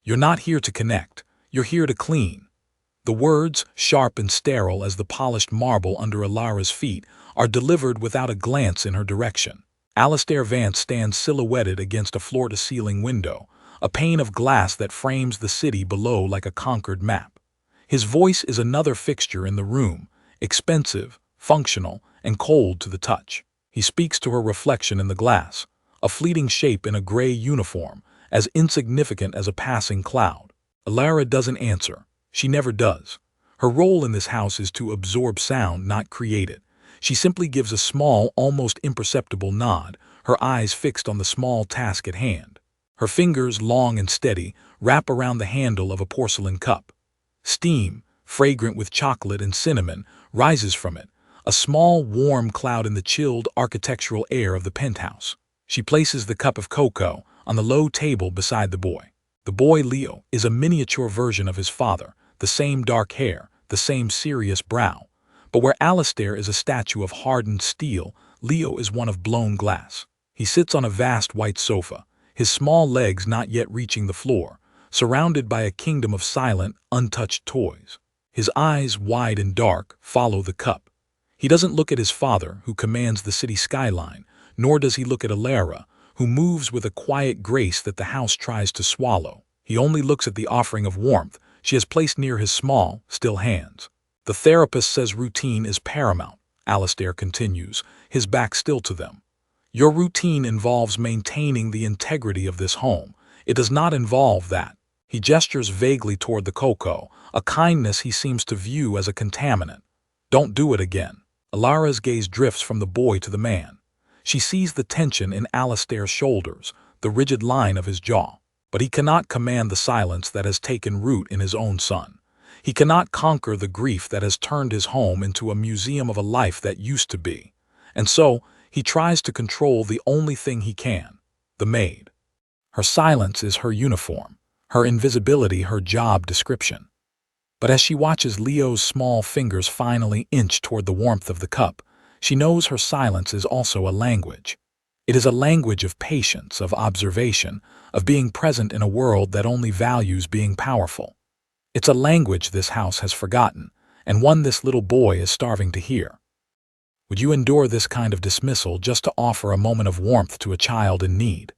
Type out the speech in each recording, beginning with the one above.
You're not here to connect, you're here to clean. The words, sharp and sterile as the polished marble under Alara's feet, are delivered without a glance in her direction. Alistair Vance stands silhouetted against a floor-to-ceiling window, a pane of glass that frames the city below like a conquered map. His voice is another fixture in the room, expensive, functional, and cold to the touch. He speaks to her reflection in the glass, a fleeting shape in a gray uniform, as insignificant as a passing cloud. Alara doesn't answer. She never does. Her role in this house is to absorb sound, not create it. She simply gives a small, almost imperceptible nod, her eyes fixed on the small task at hand. Her fingers, long and steady, wrap around the handle of a porcelain cup. Steam, fragrant with chocolate and cinnamon, rises from it, a small, warm cloud in the chilled architectural air of the penthouse. She places the cup of cocoa on the low table beside the boy. The boy, Leo, is a miniature version of his father, the same dark hair, the same serious brow. But where Alistair is a statue of hardened steel, Leo is one of blown glass. He sits on a vast white sofa, his small legs not yet reaching the floor, surrounded by a kingdom of silent, untouched toys. His eyes, wide and dark, follow the cup. He doesn't look at his father, who commands the city skyline, nor does he look at Alara, who moves with a quiet grace that the house tries to swallow. He only looks at the offering of warmth she has placed near his small, still hands. The therapist says routine is paramount, Alistair continues, his back still to them. Your routine involves maintaining the integrity of this home. It does not involve that. He gestures vaguely toward the cocoa, a kindness he seems to view as a contaminant. Don't do it again. Alara's gaze drifts from the boy to the man. She sees the tension in Alistair's shoulders, the rigid line of his jaw. But he cannot command the silence that has taken root in his own son. He cannot conquer the grief that has turned his home into a museum of a life that used to be. And so, he tries to control the only thing he can, the maid. Her silence is her uniform, her invisibility her job description. But as she watches Leo's small fingers finally inch toward the warmth of the cup, she knows her silence is also a language. It is a language of patience, of observation, of being present in a world that only values being powerful. It's a language this house has forgotten, and one this little boy is starving to hear. Would you endure this kind of dismissal just to offer a moment of warmth to a child in need?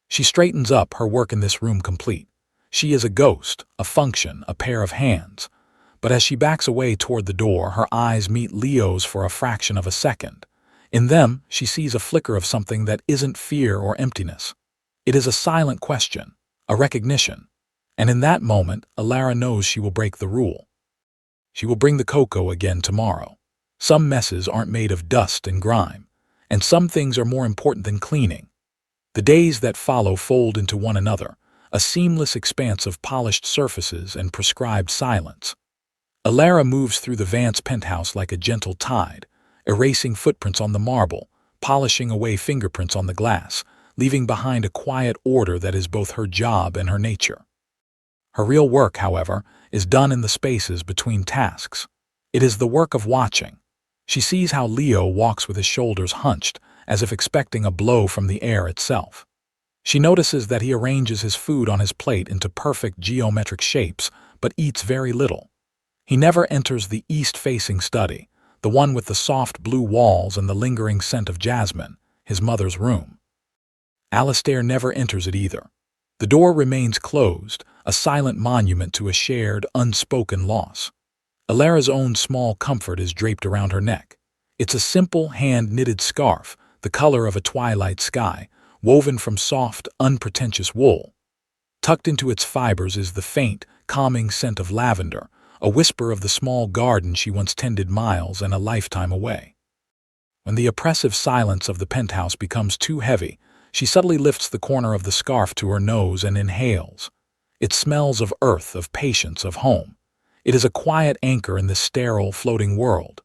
She straightens up, her work in this room complete. She is a ghost, a function, a pair of hands. But as she backs away toward the door, her eyes meet Leo's for a fraction of a second. In them, she sees a flicker of something that isn't fear or emptiness. It is a silent question, a recognition. And in that moment, Alara knows she will break the rule. She will bring the cocoa again tomorrow. Some messes aren't made of dust and grime, and some things are more important than cleaning. The days that follow fold into one another, a seamless expanse of polished surfaces and prescribed silence. Alara moves through the Vance penthouse like a gentle tide, erasing footprints on the marble, polishing away fingerprints on the glass, leaving behind a quiet order that is both her job and her nature. Her real work, however, is done in the spaces between tasks. It is the work of watching. She sees how Leo walks with his shoulders hunched, as if expecting a blow from the air itself. She notices that he arranges his food on his plate into perfect geometric shapes, but eats very little. He never enters the east-facing study, the one with the soft blue walls and the lingering scent of jasmine, his mother's room. Alistair never enters it either. The door remains closed, a silent monument to a shared, unspoken loss. Alara's own small comfort is draped around her neck. It's a simple, hand-knitted scarf, the color of a twilight sky, woven from soft, unpretentious wool. Tucked into its fibers is the faint, calming scent of lavender, a whisper of the small garden she once tended miles and a lifetime away. When the oppressive silence of the penthouse becomes too heavy, she subtly lifts the corner of the scarf to her nose and inhales. It smells of earth, of patience, of home. It is a quiet anchor in this sterile, floating world.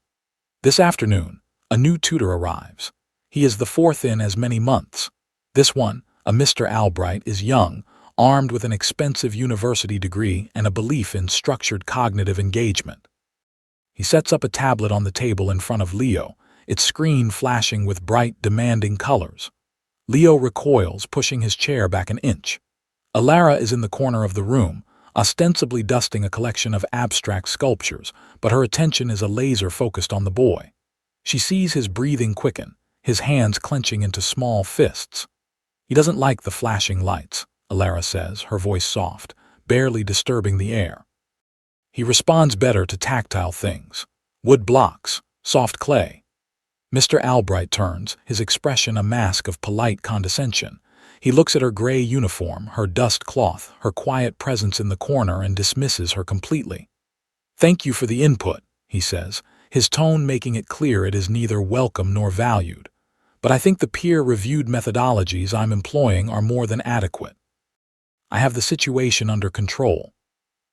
This afternoon, a new tutor arrives. He is the fourth in as many months. This one, a Mr. Albright, is young, armed with an expensive university degree and a belief in structured cognitive engagement. He sets up a tablet on the table in front of Leo, its screen flashing with bright, demanding colors. Leo recoils, pushing his chair back an inch. Alara is in the corner of the room, ostensibly dusting a collection of abstract sculptures, but her attention is a laser focused on the boy. She sees his breathing quicken, his hands clenching into small fists. He doesn't like the flashing lights, Alara says, her voice soft, barely disturbing the air. He responds better to tactile things. Wood blocks, soft clay. Mr. Albright turns, his expression a mask of polite condescension. He looks at her gray uniform, her dust cloth, her quiet presence in the corner, and dismisses her completely. "Thank you for the input," he says, his tone making it clear it is neither welcome nor valued. "But I think the peer-reviewed methodologies I'm employing are more than adequate. I have the situation under control."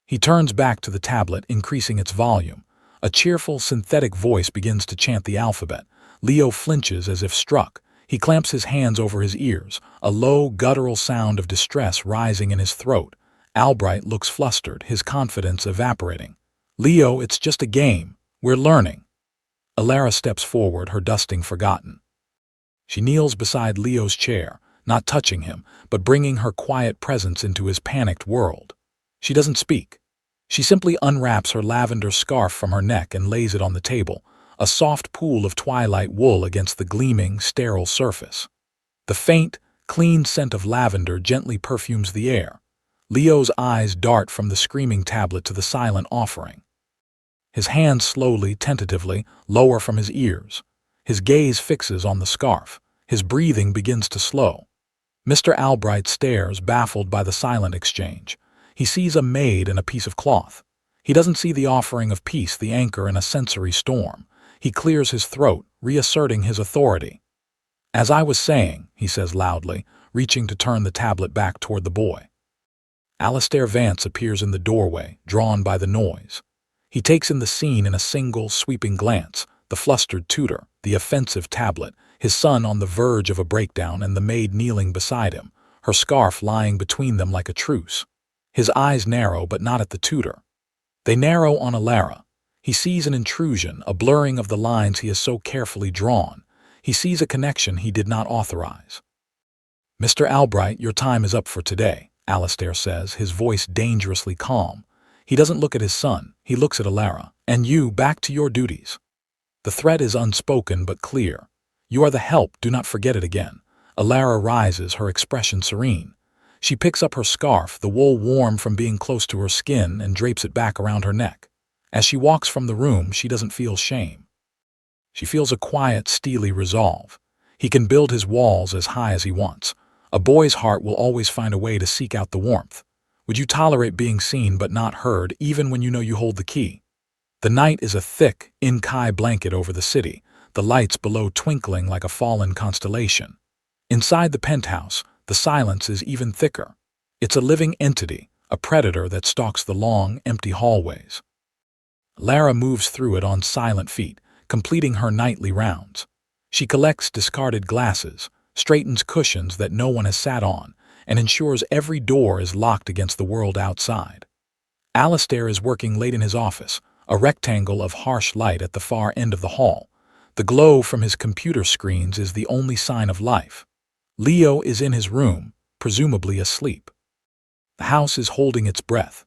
He turns back to the tablet, increasing its volume. A cheerful, synthetic voice begins to chant the alphabet. Leo flinches as if struck. He clamps his hands over his ears, a low, guttural sound of distress rising in his throat. Albright looks flustered, his confidence evaporating. "Leo, it's just a game. We're learning." Alara steps forward, her dusting forgotten. She kneels beside Leo's chair, not touching him, but bringing her quiet presence into his panicked world. She doesn't speak. She simply unwraps her lavender scarf from her neck and lays it on the table, a soft pool of twilight wool against the gleaming, sterile surface. The faint, clean scent of lavender gently perfumes the air. Leo's eyes dart from the screaming tablet to the silent offering. His hands slowly, tentatively, lower from his ears. His gaze fixes on the scarf. His breathing begins to slow. Mr. Albright stares, baffled by the silent exchange. He sees a maid and a piece of cloth. He doesn't see the offering of peace, the anchor in a sensory storm. He clears his throat, reasserting his authority. "As I was saying," he says loudly, reaching to turn the tablet back toward the boy. Alistair Vance appears in the doorway, drawn by the noise. He takes in the scene in a single, sweeping glance, the flustered tutor, the offensive tablet, his son on the verge of a breakdown, and the maid kneeling beside him, her scarf lying between them like a truce. His eyes narrow, but not at the tutor. They narrow on Alara. He sees an intrusion, a blurring of the lines he has so carefully drawn. He sees a connection he did not authorize. "Mr. Albright, your time is up for today," Alistair says, his voice dangerously calm. He doesn't look at his son, he looks at Alara. "And you, back to your duties." The threat is unspoken but clear. "You are the help, do not forget it again." Alara rises, her expression serene. She picks up her scarf, the wool warm from being close to her skin, and drapes it back around her neck. As she walks from the room, she doesn't feel shame. She feels a quiet, steely resolve. He can build his walls as high as he wants. A boy's heart will always find a way to seek out the warmth. Would you tolerate being seen but not heard, even when you know you hold the key? The night is a thick, Inkai blanket over the city, the lights below twinkling like a fallen constellation. Inside the penthouse, the silence is even thicker. It's a living entity, a predator that stalks the long, empty hallways. Lara moves through it on silent feet, completing her nightly rounds. She collects discarded glasses, straightens cushions that no one has sat on, and ensures every door is locked against the world outside. Alistair is working late in his office, a rectangle of harsh light at the far end of the hall. The glow from his computer screens is the only sign of life. Leo is in his room, presumably asleep. The house is holding its breath.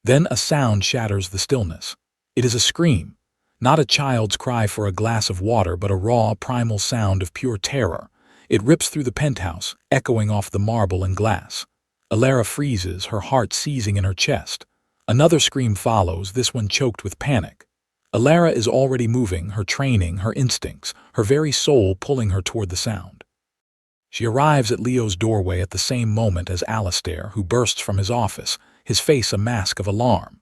Then a sound shatters the stillness. It is a scream, not a child's cry for a glass of water, but a raw, primal sound of pure terror. It rips through the penthouse, echoing off the marble and glass. Alara freezes, her heart seizing in her chest. Another scream follows, this one choked with panic. Alara is already moving, her training, her instincts, her very soul pulling her toward the sound. She arrives at Leo's doorway at the same moment as Alistair, who bursts from his office, his face a mask of alarm.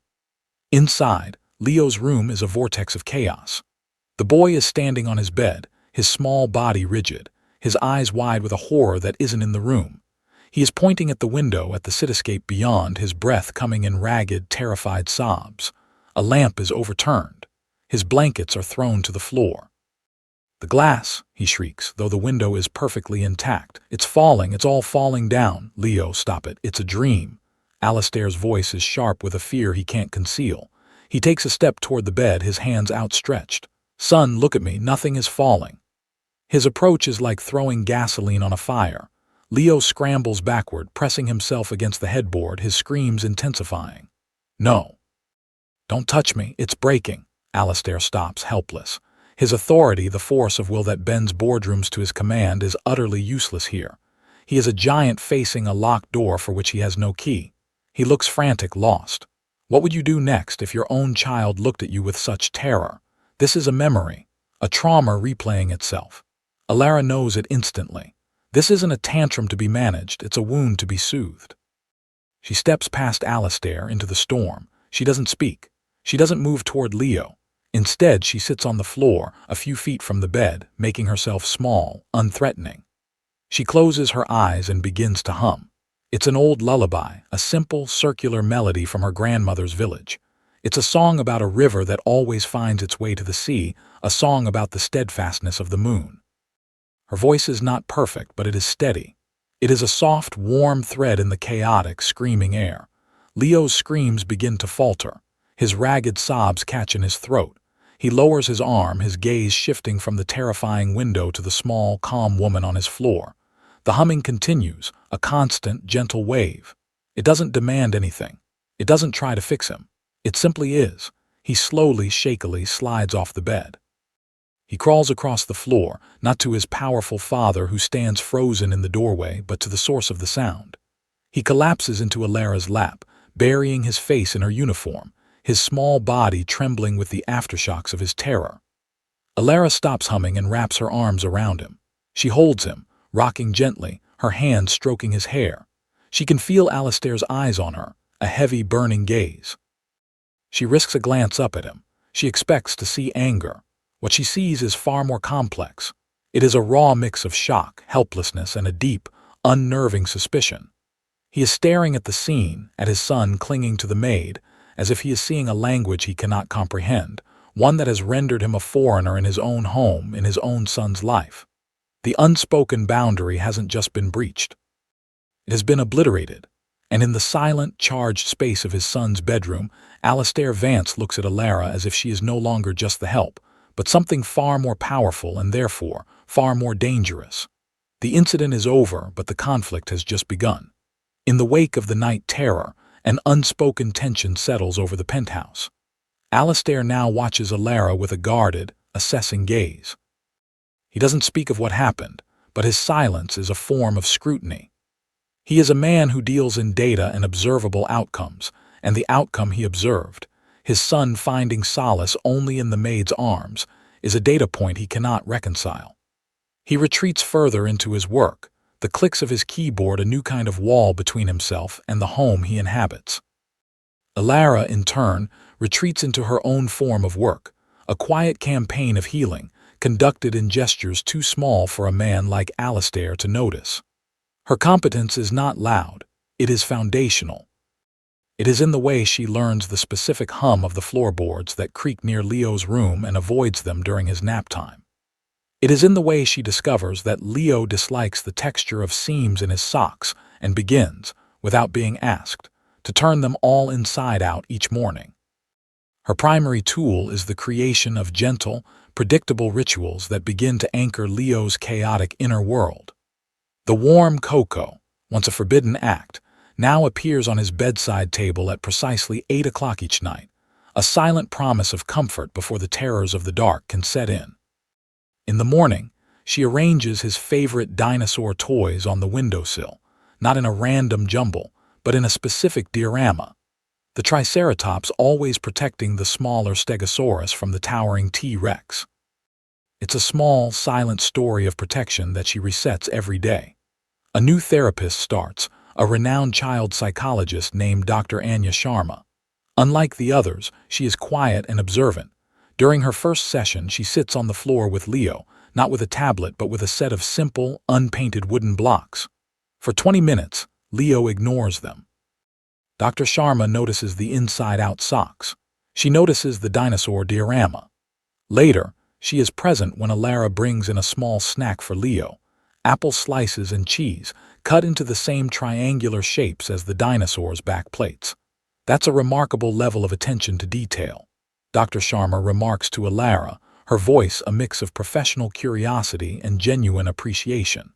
Inside, Leo's room is a vortex of chaos. The boy is standing on his bed, his small body rigid, his eyes wide with a horror that isn't in the room. He is pointing at the window, at the cityscape beyond, his breath coming in ragged, terrified sobs. A lamp is overturned. His blankets are thrown to the floor. "The glass," he shrieks, though the window is perfectly intact. "It's falling, it's all falling down." "Leo, stop it, it's a dream." Alistair's voice is sharp with a fear he can't conceal. He takes a step toward the bed, his hands outstretched. "Son, look at me, nothing is falling." His approach is like throwing gasoline on a fire. Leo scrambles backward, pressing himself against the headboard, his screams intensifying. No. Don't touch me, it's breaking. Alistair stops, helpless. His authority, the force of will that bends boardrooms to his command, is utterly useless here. He is a giant facing a locked door for which he has no key. He looks frantic, lost. What would you do next if your own child looked at you with such terror? This is a memory, a trauma replaying itself. Alara knows it instantly. This isn't a tantrum to be managed, it's a wound to be soothed. She steps past Alistair into the storm. She doesn't speak. She doesn't move toward Leo. Instead, she sits on the floor, a few feet from the bed, making herself small, unthreatening. She closes her eyes and begins to hum. It's an old lullaby, a simple, circular melody from her grandmother's village. It's a song about a river that always finds its way to the sea, a song about the steadfastness of the moon. Her voice is not perfect, but it is steady. It is a soft, warm thread in the chaotic, screaming air. Leo's screams begin to falter. His ragged sobs catch in his throat. He lowers his arm, his gaze shifting from the terrifying window to the small, calm woman on his floor. The humming continues, a constant, gentle wave. It doesn't demand anything. It doesn't try to fix him. It simply is. He slowly, shakily slides off the bed. He crawls across the floor, not to his powerful father who stands frozen in the doorway, but to the source of the sound. He collapses into Alara's lap, burying his face in her uniform, his small body trembling with the aftershocks of his terror. Alara stops humming and wraps her arms around him. She holds him, rocking gently, her hands stroking his hair. She can feel Alistair's eyes on her, a heavy, burning gaze. She risks a glance up at him. She expects to see anger. What she sees is far more complex. It is a raw mix of shock, helplessness, and a deep, unnerving suspicion. He is staring at the scene, at his son clinging to the maid, as if he is seeing a language he cannot comprehend, one that has rendered him a foreigner in his own home, in his own son's life. The unspoken boundary hasn't just been breached. It has been obliterated, and in the silent, charged space of his son's bedroom, Alistair Vance looks at Alara as if she is no longer just the help, but something far more powerful and therefore far more dangerous. The incident is over, but the conflict has just begun. In the wake of the night terror, an unspoken tension settles over the penthouse. Alistair now watches Alara with a guarded, assessing gaze. He doesn't speak of what happened, but his silence is a form of scrutiny. He is a man who deals in data and observable outcomes, and the outcome he observed, his son finding solace only in the maid's arms, is a data point he cannot reconcile. He retreats further into his work, the clicks of his keyboard a new kind of wall between himself and the home he inhabits. Alara, in turn, retreats into her own form of work, a quiet campaign of healing, conducted in gestures too small for a man like Alistair to notice. Her competence is not loud, it is foundational. It is in the way she learns the specific hum of the floorboards that creak near Leo's room and avoids them during his nap time. It is in the way she discovers that Leo dislikes the texture of seams in his socks and begins, without being asked, to turn them all inside out each morning. Her primary tool is the creation of gentle, predictable rituals that begin to anchor Leo's chaotic inner world. The warm cocoa, once a forbidden act, now appears on his bedside table at precisely 8 o'clock each night, a silent promise of comfort before the terrors of the dark can set in. In the morning, she arranges his favorite dinosaur toys on the windowsill, not in a random jumble, but in a specific diorama. The Triceratops always protecting the smaller Stegosaurus from the towering T-Rex. It's a small, silent story of protection that she resets every day. A new therapist starts, a renowned child psychologist named Dr. Anya Sharma. Unlike the others, she is quiet and observant. During her first session, she sits on the floor with Leo, not with a tablet but with a set of simple, unpainted wooden blocks. For 20 minutes, Leo ignores them. Dr. Sharma notices the inside-out socks. She notices the dinosaur diorama. Later, she is present when Alara brings in a small snack for Leo, apple slices and cheese, cut into the same triangular shapes as the dinosaur's back plates. That's a remarkable level of attention to detail. Dr. Sharma remarks to Alara, her voice a mix of professional curiosity and genuine appreciation.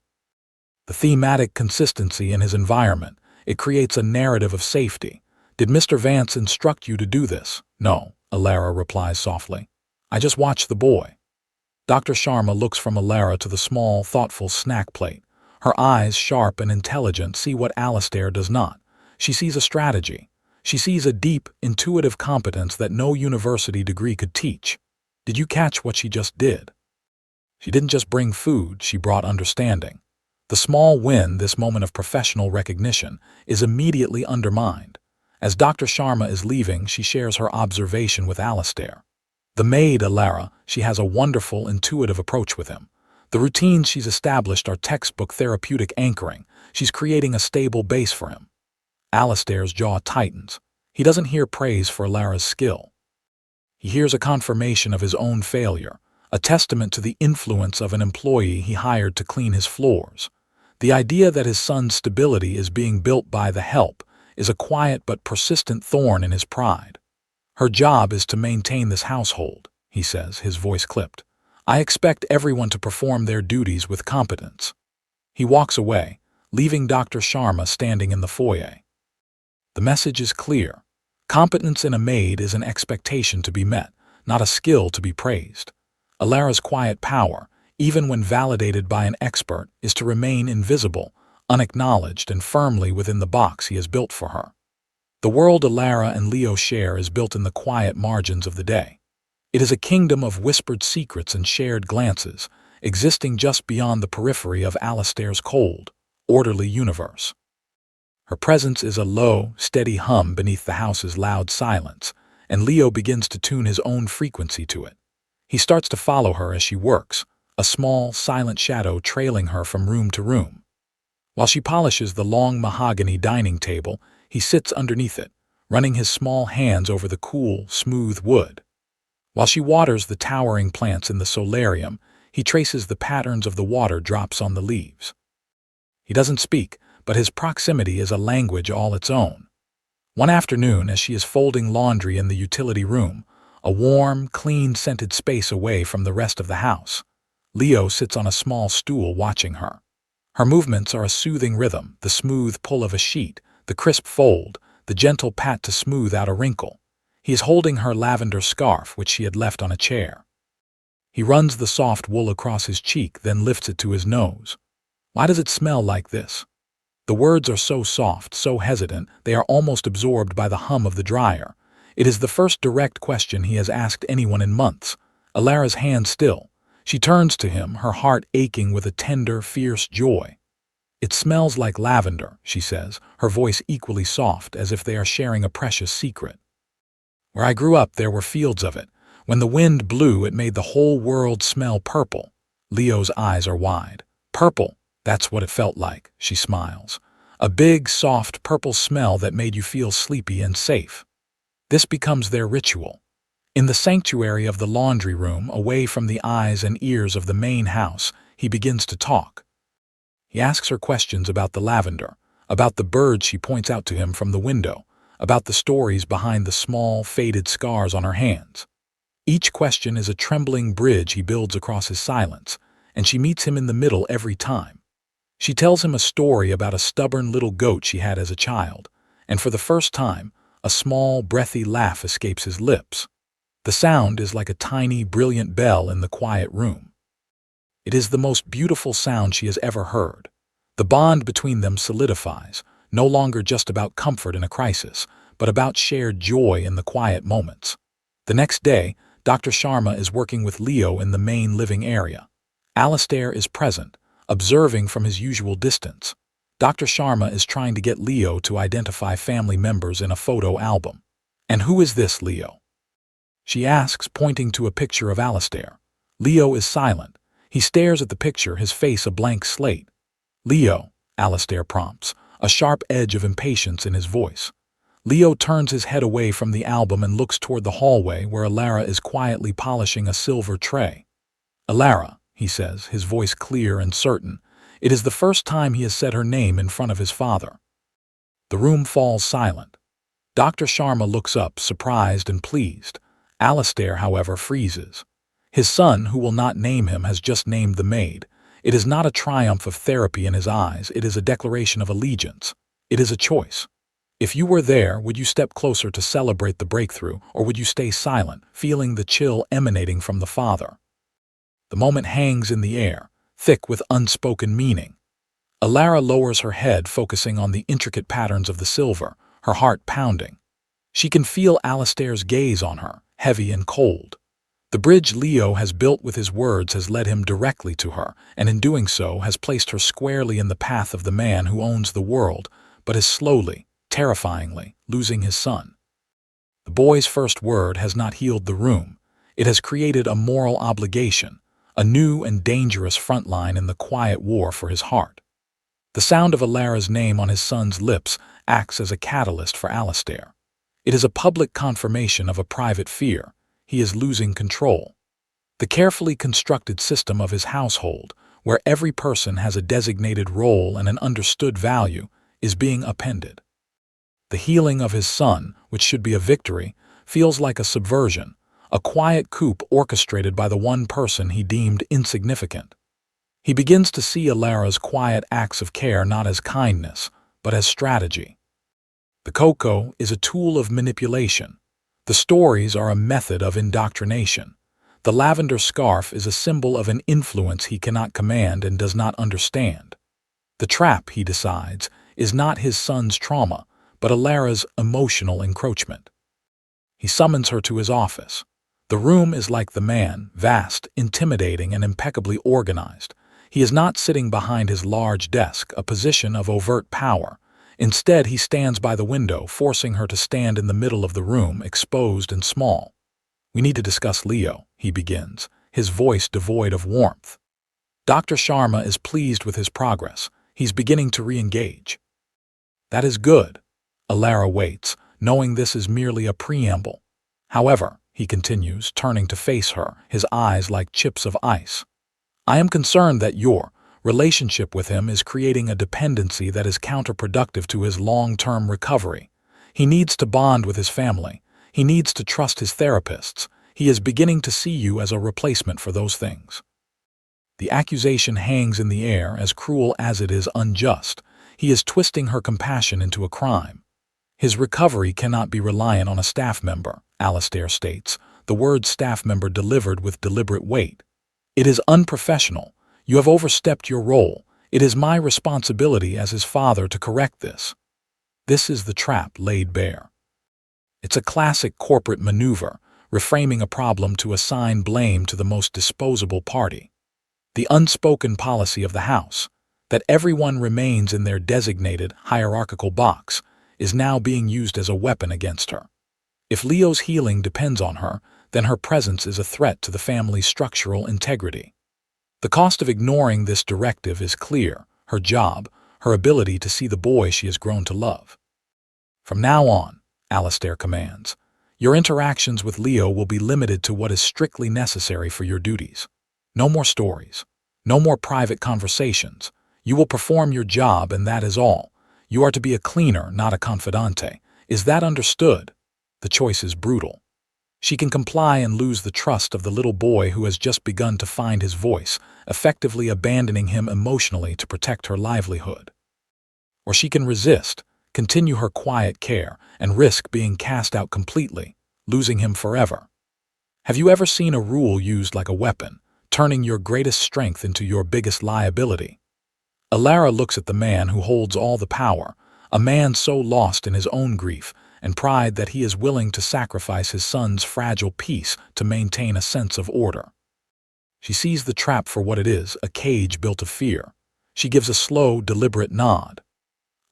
The thematic consistency in his environment, it creates a narrative of safety. Did Mr. Vance instruct you to do this? No, Alara replies softly. I just watched the boy. Dr. Sharma looks from Alara to the small, thoughtful snack plate. Her eyes, sharp and intelligent, see what Alistair does not. She sees a strategy. She sees a deep, intuitive competence that no university degree could teach. Did you catch what she just did? She didn't just bring food, she brought understanding. The small win, this moment of professional recognition, is immediately undermined. As Dr. Sharma is leaving, she shares her observation with Alistair. The maid, Alara, she has a wonderful, intuitive approach with him. The routines she's established are textbook therapeutic anchoring. She's creating a stable base for him. Alistair's jaw tightens. He doesn't hear praise for Alara's skill. He hears a confirmation of his own failure, a testament to the influence of an employee he hired to clean his floors. The idea that his son's stability is being built by the help is a quiet but persistent thorn in his pride. Her job is to maintain this household, he says, his voice clipped. I expect everyone to perform their duties with competence. He walks away, leaving Dr. Sharma standing in the foyer. The message is clear. Competence in a maid is an expectation to be met, not a skill to be praised. Alara's quiet power, even when validated by an expert, is to remain invisible, unacknowledged, and firmly within the box he has built for her. The world Alara and Leo share is built in the quiet margins of the day. It is a kingdom of whispered secrets and shared glances, existing just beyond the periphery of Alistair's cold, orderly universe. Her presence is a low, steady hum beneath the house's loud silence, and Leo begins to tune his own frequency to it. He starts to follow her as she works, a small, silent shadow trailing her from room to room. While she polishes the long mahogany dining table, he sits underneath it, running his small hands over the cool, smooth wood. While she waters the towering plants in the solarium, he traces the patterns of the water drops on the leaves. He doesn't speak, but his proximity is a language all its own. One afternoon, as she is folding laundry in the utility room, a warm, clean-scented space away from the rest of the house, Leo sits on a small stool watching her. Her movements are a soothing rhythm, the smooth pull of a sheet, the crisp fold, the gentle pat to smooth out a wrinkle. He is holding her lavender scarf, which she had left on a chair. He runs the soft wool across his cheek, then lifts it to his nose. Why does it smell like this? The words are so soft, so hesitant, they are almost absorbed by the hum of the dryer. It is the first direct question he has asked anyone in months. Alara's hand still. She turns to him, her heart aching with a tender, fierce joy. It smells like lavender, she says, her voice equally soft, as if they are sharing a precious secret. Where I grew up, there were fields of it. When the wind blew, it made the whole world smell purple. Leo's eyes are wide. Purple, that's what it felt like, she smiles. A big, soft, purple smell that made you feel sleepy and safe. This becomes their ritual. In the sanctuary of the laundry room, away from the eyes and ears of the main house, he begins to talk. He asks her questions about the lavender, about the birds she points out to him from the window, about the stories behind the small, faded scars on her hands. Each question is a trembling bridge he builds across his silence, and she meets him in the middle every time. She tells him a story about a stubborn little goat she had as a child, and for the first time, a small, breathy laugh escapes his lips. The sound is like a tiny, brilliant bell in the quiet room. It is the most beautiful sound she has ever heard. The bond between them solidifies, no longer just about comfort in a crisis, but about shared joy in the quiet moments. The next day, Dr. Sharma is working with Leo in the main living area. Alistair is present, observing from his usual distance. Dr. Sharma is trying to get Leo to identify family members in a photo album. And who is this Leo? She asks, pointing to a picture of Alistair. Leo is silent. He stares at the picture, his face a blank slate. Leo, Alistair prompts, a sharp edge of impatience in his voice. Leo turns his head away from the album and looks toward the hallway where Alara is quietly polishing a silver tray. Alara, he says, his voice clear and certain. It is the first time he has said her name in front of his father. The room falls silent. Dr. Sharma looks up, surprised and pleased. Alistair, however, freezes. His son, who will not name him, has just named the maid. It is not a triumph of therapy in his eyes, it is a declaration of allegiance. It is a choice. If you were there, would you step closer to celebrate the breakthrough, or would you stay silent, feeling the chill emanating from the father? The moment hangs in the air, thick with unspoken meaning. Alara lowers her head, focusing on the intricate patterns of the silver, her heart pounding. She can feel Alistair's gaze on her, heavy and cold. The bridge Leo has built with his words has led him directly to her, and in doing so has placed her squarely in the path of the man who owns the world, but is slowly, terrifyingly, losing his son. The boy's first word has not healed the room. It has created a moral obligation, a new and dangerous front line in the quiet war for his heart. The sound of Alara's name on his son's lips acts as a catalyst for Alistair. It is a public confirmation of a private fear. He is losing control. The carefully constructed system of his household, where every person has a designated role and an understood value, is being upended. The healing of his son, which should be a victory, feels like a subversion, a quiet coup orchestrated by the one person he deemed insignificant. He begins to see Alara's quiet acts of care not as kindness, but as strategy. The cocoa is a tool of manipulation. The stories are a method of indoctrination. The lavender scarf is a symbol of an influence he cannot command and does not understand. The trap, he decides, is not his son's trauma, but Alara's emotional encroachment. He summons her to his office. The room is like the man, vast, intimidating, and impeccably organized. He is not sitting behind his large desk, a position of overt power. Instead, he stands by the window, forcing her to stand in the middle of the room, exposed and small. "We need to discuss Leo," he begins, his voice devoid of warmth. Dr. Sharma is pleased with his progress. He's beginning to re-engage. "That is good." Alara waits, knowing this is merely a preamble. "However," he continues, turning to face her, his eyes like chips of ice, "I am concerned that your relationship with him is creating a dependency that is counterproductive to his long-term recovery. He needs to bond with his family. He needs to trust his therapists. He is beginning to see you as a replacement for those things." The accusation hangs in the air, as cruel as it is unjust. He is twisting her compassion into a crime. "His recovery cannot be reliant on a staff member," Alistair states, the word staff member delivered with deliberate weight. "It is unprofessional. You have overstepped your role. It is my responsibility as his father to correct this." This is the trap laid bare. It's a classic corporate maneuver, reframing a problem to assign blame to the most disposable party. The unspoken policy of the house, that everyone remains in their designated hierarchical box, is now being used as a weapon against her. If Leo's healing depends on her, then her presence is a threat to the family's structural integrity. The cost of ignoring this directive is clear: her job, her ability to see the boy she has grown to love. "From now on," Alistair commands, "your interactions with Leo will be limited to what is strictly necessary for your duties. No more stories. No more private conversations. You will perform your job, and that is all. You are to be a cleaner, not a confidante. Is that understood?" The choice is brutal. She can comply and lose the trust of the little boy who has just begun to find his voice, effectively abandoning him emotionally to protect her livelihood. Or she can resist, continue her quiet care, and risk being cast out completely, losing him forever. Have you ever seen a rule used like a weapon, turning your greatest strength into your biggest liability? Alara looks at the man who holds all the power, a man so lost in his own grief and pride that he is willing to sacrifice his son's fragile peace to maintain a sense of order. She sees the trap for what it is, a cage built of fear. She gives a slow, deliberate nod.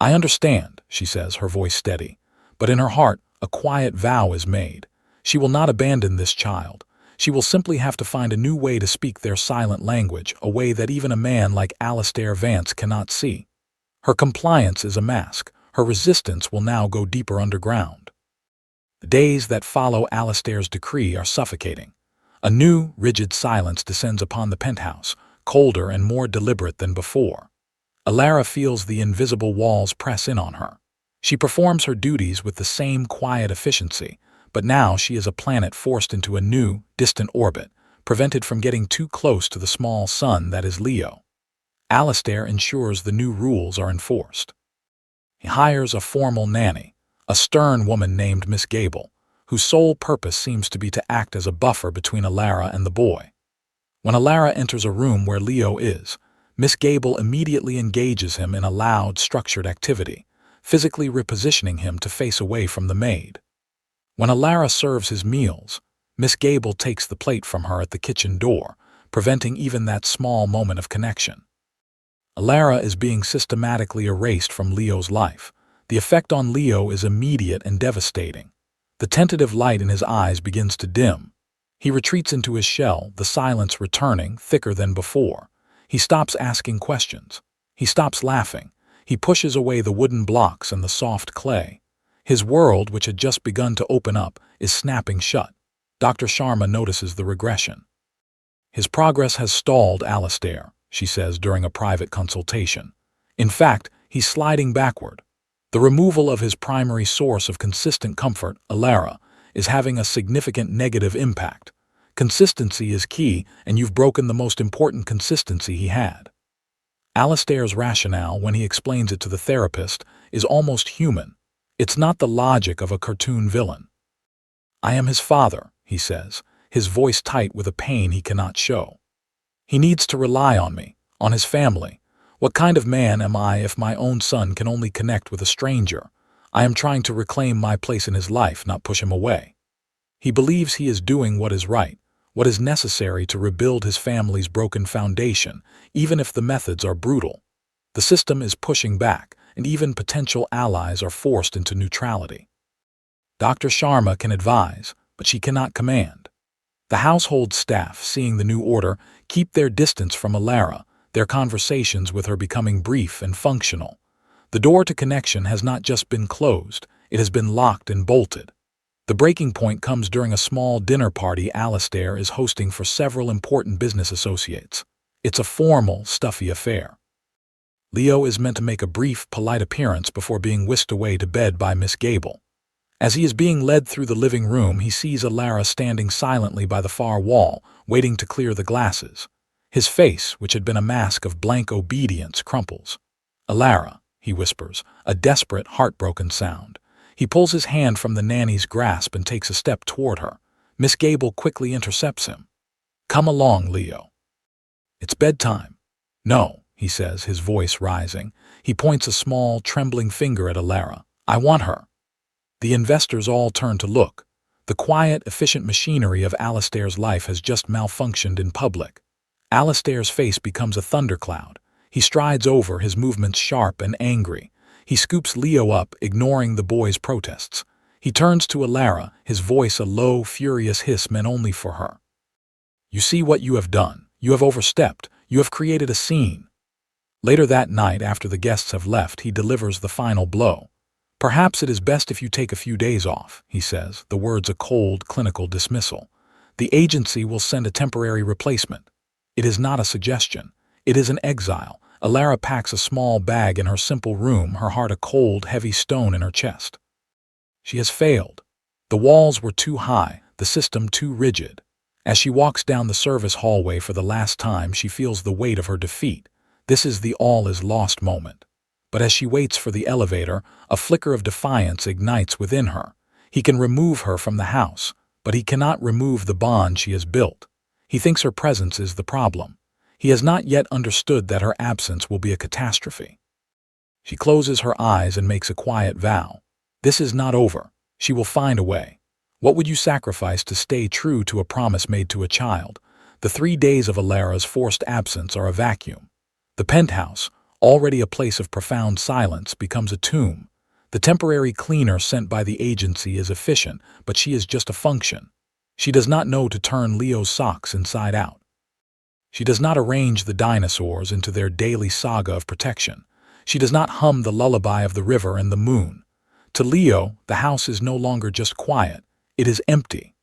"I understand," she says, her voice steady, but in her heart a quiet vow is made. She will not abandon this child. She will simply have to find a new way to speak their silent language, a way that even a man like Alistair Vance cannot see. Her compliance is a mask. Her resistance will now go deeper underground. The days that follow Alistair's decree are suffocating. A new, rigid silence descends upon the penthouse, colder and more deliberate than before. Alara feels the invisible walls press in on her. She performs her duties with the same quiet efficiency, but now she is a planet forced into a new, distant orbit, prevented from getting too close to the small sun that is Leo. Alastair ensures the new rules are enforced. He hires a formal nanny, a stern woman named Miss Gable, whose sole purpose seems to be to act as a buffer between Alara and the boy. When Alara enters a room where Leo is, Miss Gable immediately engages him in a loud, structured activity, physically repositioning him to face away from the maid. When Alara serves his meals, Miss Gable takes the plate from her at the kitchen door, preventing even that small moment of connection. Alara is being systematically erased from Leo's life. The effect on Leo is immediate and devastating. The tentative light in his eyes begins to dim. He retreats into his shell, the silence returning, thicker than before. He stops asking questions. He stops laughing. He pushes away the wooden blocks and the soft clay. His world, which had just begun to open up, is snapping shut. Dr. Sharma notices the regression. His progress has stalled, Alastair, she says during a private consultation. In fact, he's sliding backward. The removal of his primary source of consistent comfort, Alara, is having a significant negative impact. Consistency is key, and you've broken the most important consistency he had. Alastair's rationale, when he explains it to the therapist, is almost human. It's not the logic of a cartoon villain. I am his father, he says, his voice tight with a pain he cannot show. He needs to rely on me, on his family. What kind of man am I if my own son can only connect with a stranger? I am trying to reclaim my place in his life, not push him away. He believes he is doing what is right, what is necessary to rebuild his family's broken foundation, even if the methods are brutal. The system is pushing back, and even potential allies are forced into neutrality. Dr. Sharma can advise, but she cannot command. The household staff, seeing the new order, keep their distance from Alara, their conversations with her becoming brief and functional. The door to connection has not just been closed, it has been locked and bolted. The breaking point comes during a small dinner party Alastair is hosting for several important business associates. It's a formal, stuffy affair. Leo is meant to make a brief, polite appearance before being whisked away to bed by Miss Gable. As he is being led through the living room, he sees Alara standing silently by the far wall, waiting to clear the glasses. His face, which had been a mask of blank obedience, crumples. Alara, he whispers, a desperate, heartbroken sound. He pulls his hand from the nanny's grasp and takes a step toward her. Miss Gable quickly intercepts him. Come along, Leo. It's bedtime. No, he says, his voice rising. He points a small, trembling finger at Alara. I want her. The investors all turn to look. The quiet, efficient machinery of Alastair's life has just malfunctioned in public. Alastair's face becomes a thundercloud. He strides over, his movements sharp and angry. He scoops Leo up, ignoring the boy's protests. He turns to Alara, his voice a low, furious hiss meant only for her. You see what you have done. You have overstepped. You have created a scene. Later that night, after the guests have left, he delivers the final blow. Perhaps it is best if you take a few days off, he says, the words a cold, clinical dismissal. The agency will send a temporary replacement. It is not a suggestion. It is an exile. Alara packs a small bag in her simple room, her heart a cold, heavy stone in her chest. She has failed. The walls were too high, the system too rigid. As she walks down the service hallway for the last time, she feels the weight of her defeat. This is the all-is-lost moment. But as she waits for the elevator, a flicker of defiance ignites within her. He can remove her from the house, but he cannot remove the bond she has built. He thinks her presence is the problem. He has not yet understood that her absence will be a catastrophe. She closes her eyes and makes a quiet vow. This is not over. She will find a way. What would you sacrifice to stay true to a promise made to a child? The 3 days of Alara's forced absence are a vacuum. The penthouse, already a place of profound silence, becomes a tomb. The temporary cleaner sent by the agency is efficient, but she is just a function. She does not know to turn Leo's socks inside out. She does not arrange the dinosaurs into their daily saga of protection. She does not hum the lullaby of the river and the moon. To Leo, the house is no longer just quiet. It is empty.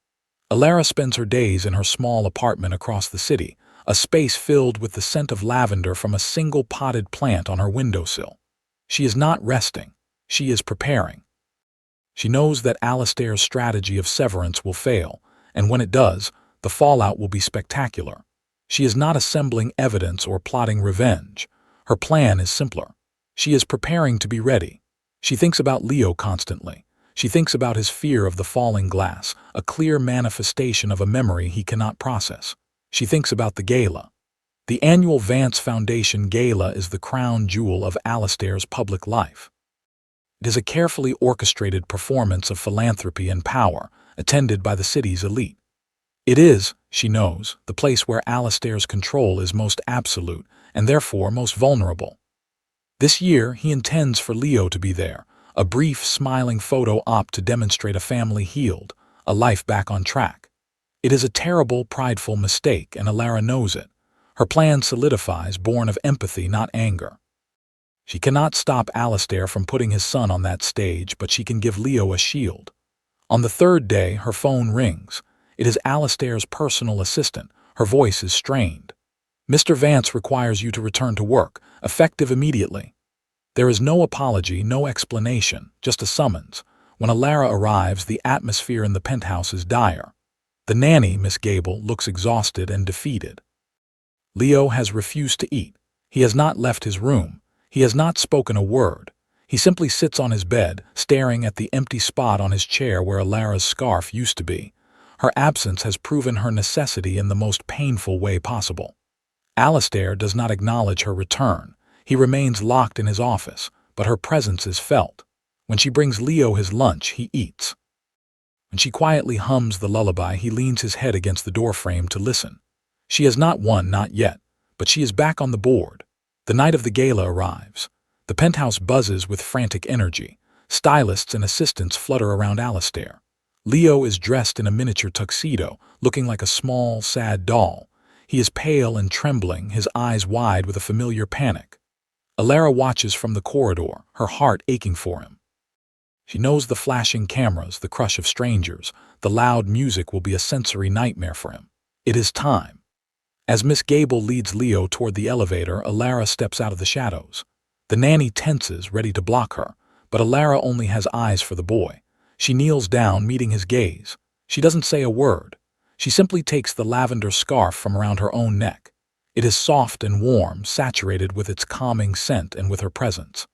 Alara spends her days in her small apartment across the city, a space filled with the scent of lavender from a single potted plant on her windowsill. She is not resting. She is preparing. She knows that Alastair's strategy of severance will fail, and when it does, the fallout will be spectacular. She is not assembling evidence or plotting revenge. Her plan is simpler. She is preparing to be ready. She thinks about Leo constantly. She thinks about his fear of the falling glass, a clear manifestation of a memory he cannot process. She thinks about the gala. The annual Vance Foundation Gala is the crown jewel of Alastair's public life. It is a carefully orchestrated performance of philanthropy and power, attended by the city's elite. It is, she knows, the place where Alastair's control is most absolute and therefore most vulnerable. This year, he intends for Leo to be there, a brief, smiling photo op to demonstrate a family healed, a life back on track. It is a terrible, prideful mistake, and Alara knows it. Her plan solidifies, born of empathy, not anger. She cannot stop Alastair from putting his son on that stage, but she can give Leo a shield. On the third day, her phone rings. It is Alastair's personal assistant. Her voice is strained. "Mr. Vance requires you to return to work, effective immediately." There is no apology, no explanation, just a summons. When Alara arrives, the atmosphere in the penthouse is dire. The nanny, Miss Gable, looks exhausted and defeated. Leo has refused to eat. He has not left his room. He has not spoken a word. He simply sits on his bed, staring at the empty spot on his chair where Alara's scarf used to be. Her absence has proven her necessity in the most painful way possible. Alastair does not acknowledge her return. He remains locked in his office, but her presence is felt. When she brings Leo his lunch, he eats. When she quietly hums the lullaby, he leans his head against the doorframe to listen. She has not won, not yet, but she is back on the board. The night of the gala arrives. The penthouse buzzes with frantic energy. Stylists and assistants flutter around Alastair. Leo is dressed in a miniature tuxedo, looking like a small, sad doll. He is pale and trembling, his eyes wide with a familiar panic. Alara watches from the corridor, her heart aching for him. She knows the flashing cameras, the crush of strangers, the loud music will be a sensory nightmare for him. It is time. As Miss Gable leads Leo toward the elevator, Alara steps out of the shadows. The nanny tenses, ready to block her, but Alara only has eyes for the boy. She kneels down, meeting his gaze. She doesn't say a word. She simply takes the lavender scarf from around her own neck. It is soft and warm, saturated with its calming scent and with her presence.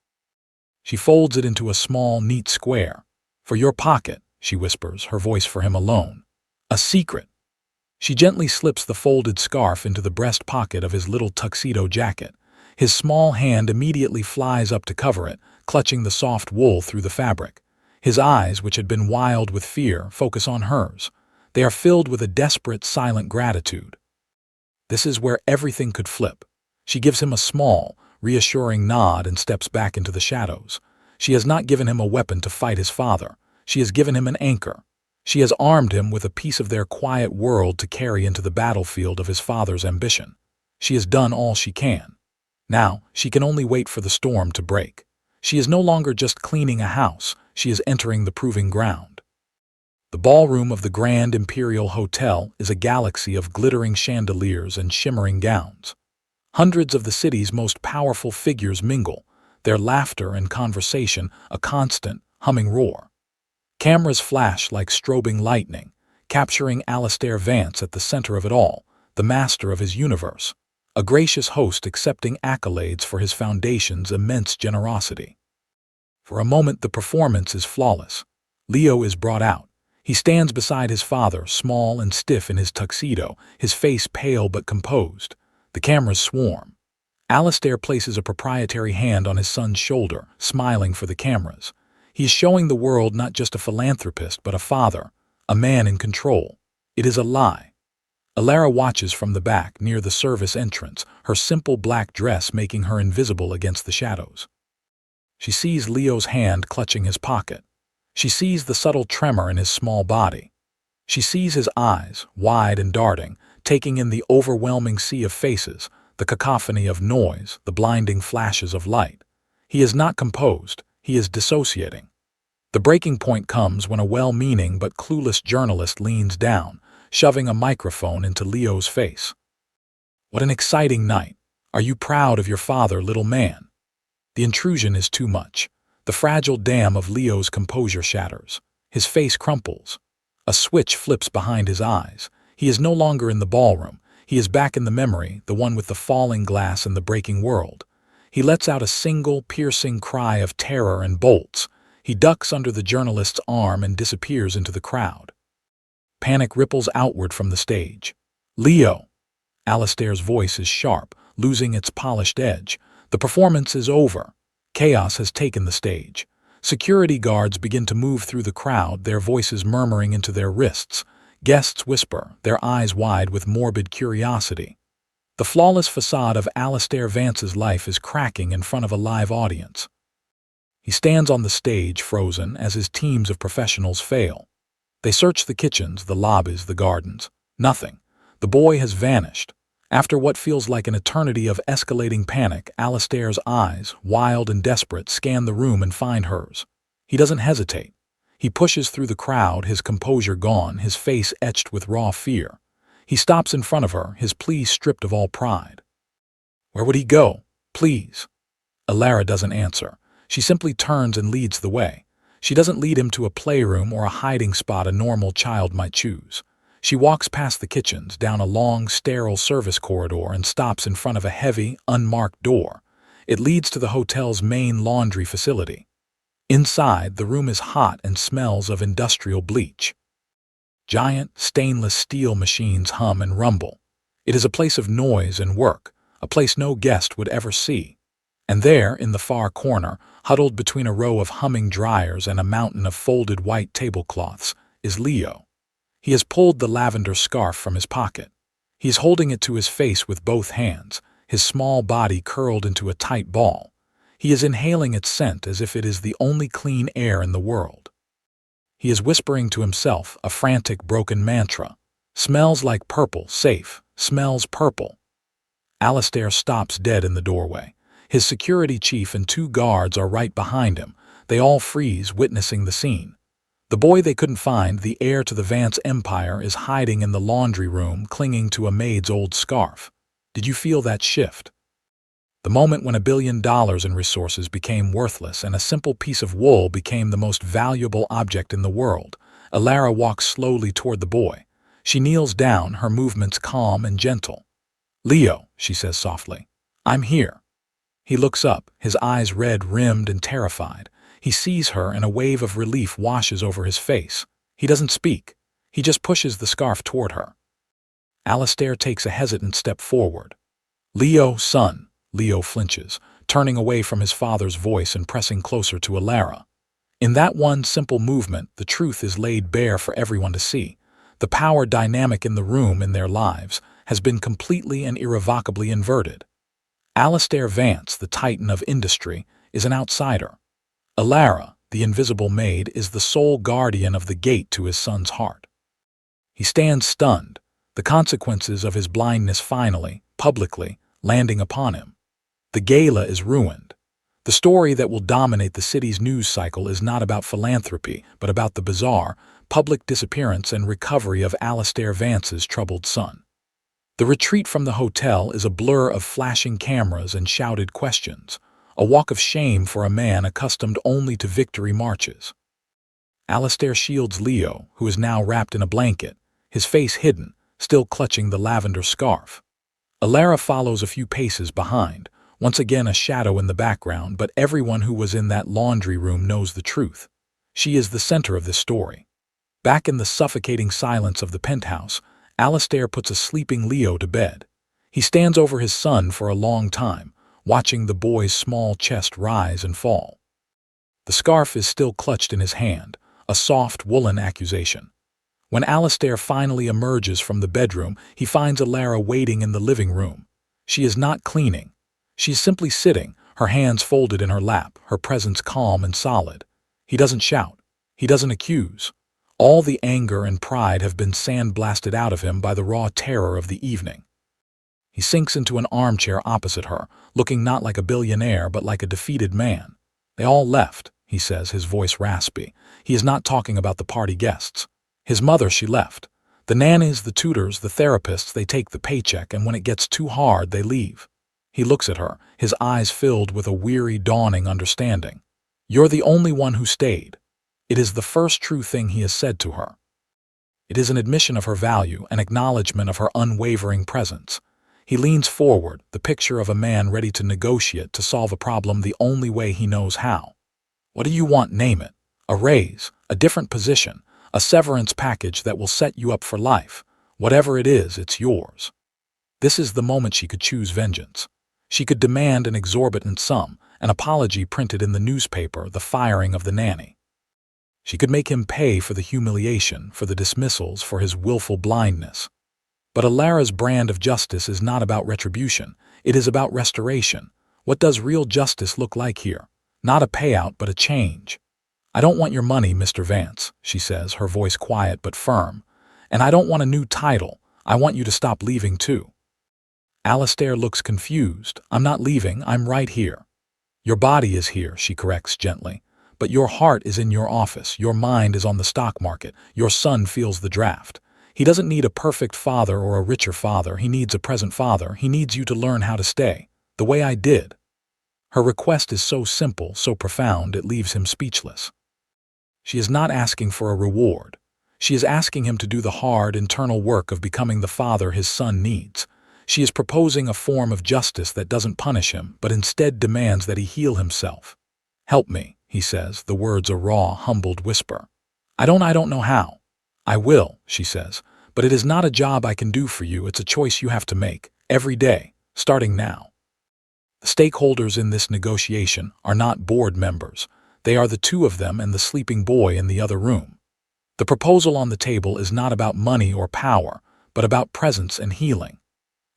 She folds it into a small, neat square. "For your pocket," she whispers, her voice for him alone. "A secret." She gently slips the folded scarf into the breast pocket of his little tuxedo jacket. His small hand immediately flies up to cover it, clutching the soft wool through the fabric. His eyes, which had been wild with fear, focus on hers. They are filled with a desperate, silent gratitude. This is where everything could flip. She gives him a small, reassuring nod and steps back into the shadows. She has not given him a weapon to fight his father. She has given him an anchor. She has armed him with a piece of their quiet world to carry into the battlefield of his father's ambition. She has done all she can. Now, she can only wait for the storm to break. She is no longer just cleaning a house. She is entering the proving ground. The ballroom of the Grand Imperial Hotel is a galaxy of glittering chandeliers and shimmering gowns. Hundreds of the city's most powerful figures mingle, their laughter and conversation a constant, humming roar. Cameras flash like strobing lightning, capturing Alastair Vance at the center of it all, the master of his universe, a gracious host accepting accolades for his foundation's immense generosity. For a moment, the performance is flawless. Leo is brought out. He stands beside his father, small and stiff in his tuxedo, his face pale but composed. The cameras swarm. Alastair places a proprietary hand on his son's shoulder, smiling for the cameras. He is showing the world not just a philanthropist, but a father, a man in control. It is a lie. Alara watches from the back, near the service entrance, her simple black dress making her invisible against the shadows. She sees Leo's hand clutching his pocket. She sees the subtle tremor in his small body. She sees his eyes, wide and darting, taking in the overwhelming sea of faces, the cacophony of noise, the blinding flashes of light. He is not composed. He is dissociating. The breaking point comes when a well-meaning but clueless journalist leans down, shoving a microphone into Leo's face. "What an exciting night. Are you proud of your father, little man?" The intrusion is too much. The fragile dam of Leo's composure shatters. His face crumples. A switch flips behind his eyes. He is no longer in the ballroom. He is back in the memory, the one with the falling glass and the breaking world. He lets out a single, piercing cry of terror and bolts. He ducks under the journalist's arm and disappears into the crowd. Panic ripples outward from the stage. "Leo!" Alistair's voice is sharp, losing its polished edge. The performance is over. Chaos has taken the stage. Security guards begin to move through the crowd, their voices murmuring into their wrists. Guests whisper, their eyes wide with morbid curiosity. The flawless facade of Alistair Vance's life is cracking in front of a live audience. He stands on the stage, frozen, as his teams of professionals fail. They search the kitchens, the lobbies, the gardens. Nothing. The boy has vanished. After what feels like an eternity of escalating panic, Alistair's eyes, wild and desperate, scan the room and find hers. He doesn't hesitate. He pushes through the crowd, his composure gone, his face etched with raw fear. He stops in front of her, his plea stripped of all pride. "Where would he go? Please." Alara doesn't answer. She simply turns and leads the way. She doesn't lead him to a playroom or a hiding spot a normal child might choose. She walks past the kitchens, down a long, sterile service corridor, and stops in front of a heavy, unmarked door. It leads to the hotel's main laundry facility. Inside, the room is hot and smells of industrial bleach. Giant, stainless steel machines hum and rumble. It is a place of noise and work, a place no guest would ever see. And there, in the far corner, huddled between a row of humming dryers and a mountain of folded white tablecloths, is Leo. He has pulled the lavender scarf from his pocket. He is holding it to his face with both hands, his small body curled into a tight ball. He is inhaling its scent as if it is the only clean air in the world. He is whispering to himself, a frantic, broken mantra. "Smells like purple, safe, smells purple." Alistair stops dead in the doorway. His security chief and 2 guards are right behind him. They all freeze, witnessing the scene. The boy they couldn't find, the heir to the Vance empire, is hiding in the laundry room, clinging to a maid's old scarf. Did you feel that shift? The moment when $1 billion in resources became worthless and a simple piece of wool became the most valuable object in the world. Alara walks slowly toward the boy. She kneels down, her movements calm and gentle. "Leo," she says softly, "I'm here." He looks up, his eyes red-rimmed and terrified. He sees her and a wave of relief washes over his face. He doesn't speak. He just pushes the scarf toward her. Alistair takes a hesitant step forward. "Leo, son." Leo flinches, turning away from his father's voice and pressing closer to Alara. In that one simple movement, the truth is laid bare for everyone to see. The power dynamic in the room, in their lives, has been completely and irrevocably inverted. Alistair Vance, the titan of industry, is an outsider. Alara, the invisible maid, is the sole guardian of the gate to his son's heart. He stands stunned, the consequences of his blindness finally, publicly, landing upon him. The gala is ruined. The story that will dominate the city's news cycle is not about philanthropy, but about the bizarre, public disappearance and recovery of Alistair Vance's troubled son. The retreat from the hotel is a blur of flashing cameras and shouted questions, a walk of shame for a man accustomed only to victory marches. Alistair shields Leo, who is now wrapped in a blanket, his face hidden, still clutching the lavender scarf. Alara follows a few paces behind, once again a shadow in the background, but everyone who was in that laundry room knows the truth. She is the center of this story. Back in the suffocating silence of the penthouse, Alistair puts a sleeping Leo to bed. He stands over his son for a long time, watching the boy's small chest rise and fall. The scarf is still clutched in his hand, a soft woolen accusation. When Alistair finally emerges from the bedroom, he finds Alara waiting in the living room. She is not cleaning. She is simply sitting, her hands folded in her lap, her presence calm and solid. He doesn't shout. He doesn't accuse. All the anger and pride have been sandblasted out of him by the raw terror of the evening. He sinks into an armchair opposite her, looking not like a billionaire but like a defeated man. "They all left," he says, his voice raspy. He is not talking about the party guests. His mother, she left. The nannies, the tutors, the therapists, they take the paycheck, and when it gets too hard, they leave. He looks at her, his eyes filled with a weary, dawning understanding. "You're the only one who stayed." It is the first true thing he has said to her. It is an admission of her value, an acknowledgement of her unwavering presence. He leans forward, the picture of a man ready to negotiate to solve a problem the only way he knows how. What do you want? Name it. A raise, a different position, a severance package that will set you up for life. Whatever it is, it's yours. This is the moment she could choose vengeance. She could demand an exorbitant sum, an apology printed in the newspaper, the firing of the nanny. She could make him pay for the humiliation, for the dismissals, for his willful blindness. But Alara's brand of justice is not about retribution. It is about restoration. What does real justice look like here? Not a payout, but a change. I don't want your money, Mr. Vance, she says, her voice quiet but firm. And I don't want a new title. I want you to stop leaving too. Alistair looks confused. I'm not leaving, I'm right here. Your body is here, she corrects gently. But your heart is in your office, your mind is on the stock market, your son feels the draft. He doesn't need a perfect father or a richer father, he needs a present father, he needs you to learn how to stay, the way I did. Her request is so simple, so profound, it leaves him speechless. She is not asking for a reward. She is asking him to do the hard, internal work of becoming the father his son needs. She is proposing a form of justice that doesn't punish him, but instead demands that he heal himself. Help me, he says, the words a raw, humbled whisper. I don't know how. I will, she says, but it is not a job I can do for you, it's a choice you have to make, every day, starting now. The stakeholders in this negotiation are not board members. They are the two of them and the sleeping boy in the other room. The proposal on the table is not about money or power, but about presence and healing.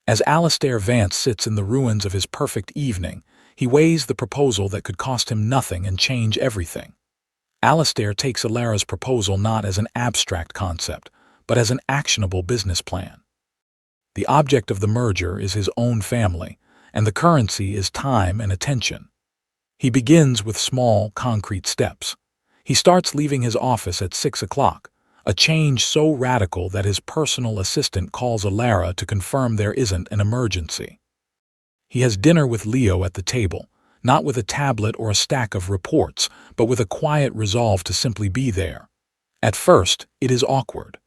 As Alistair Vance sits in the ruins of his perfect evening, he weighs the proposal that could cost him nothing and change everything. Alistair takes Alara's proposal not as an abstract concept, but as an actionable business plan. The object of the merger is his own family, and the currency is time and attention. He begins with small, concrete steps. He starts leaving his office at 6 o'clock, a change so radical that his personal assistant calls Alara to confirm there isn't an emergency. He has dinner with Leo at the table, not with a tablet or a stack of reports, but with a quiet resolve to simply be there. At first, it is awkward.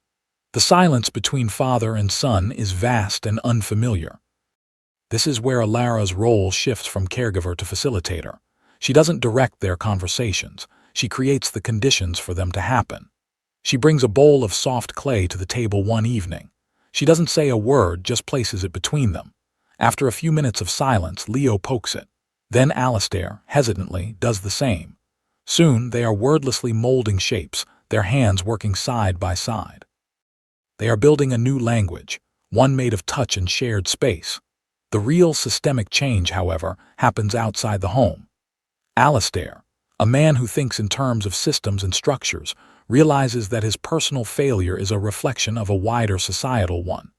The silence between father and son is vast and unfamiliar. This is where Alara's role shifts from caregiver to facilitator. She doesn't direct their conversations. She creates the conditions for them to happen. She brings a bowl of soft clay to the table one evening. She doesn't say a word, just places it between them. After a few minutes of silence, Leo pokes it. Then Alistair, hesitantly, does the same. Soon they are wordlessly molding shapes, their hands working side by side. They are building a new language, one made of touch and shared space. The real systemic change, however, happens outside the home. Alistair, a man who thinks in terms of systems and structures, realizes that his personal failure is a reflection of a wider societal one.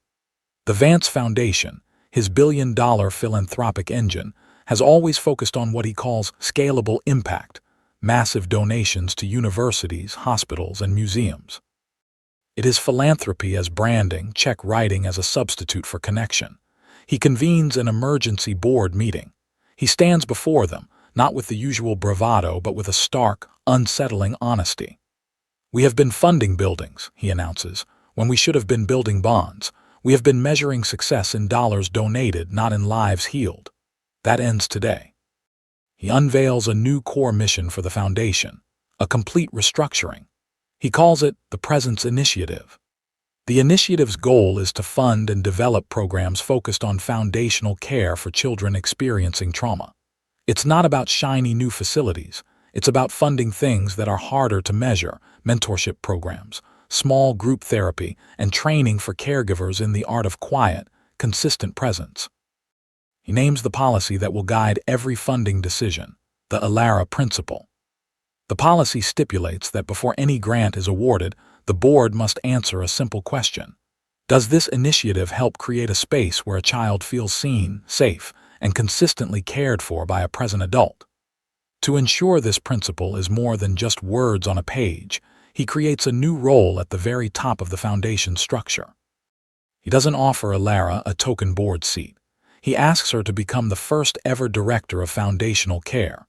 The Vance Foundation, his billion-dollar philanthropic engine, has always focused on what he calls scalable impact, massive donations to universities, hospitals, and museums. It is philanthropy as branding, check writing as a substitute for connection. He convenes an emergency board meeting. He stands before them, not with the usual bravado, but with a stark, unsettling honesty. We have been funding buildings, he announces, when we should have been building bonds. We have been measuring success in dollars donated, not in lives healed. That ends today. He unveils a new core mission for the foundation, a complete restructuring. He calls it the Presence Initiative. The initiative's goal is to fund and develop programs focused on foundational care for children experiencing trauma. It's not about shiny new facilities. It's about funding things that are harder to measure, mentorship programs, small group therapy, and training for caregivers in the art of quiet, consistent presence. He names the policy that will guide every funding decision, the Alara Principle. The policy stipulates that before any grant is awarded, the board must answer a simple question. Does this initiative help create a space where a child feels seen, safe, and consistently cared for by a present adult? To ensure this principle is more than just words on a page, he creates a new role at the very top of the foundation's structure. He doesn't offer Alara a token board seat. He asks her to become the first ever director of foundational care.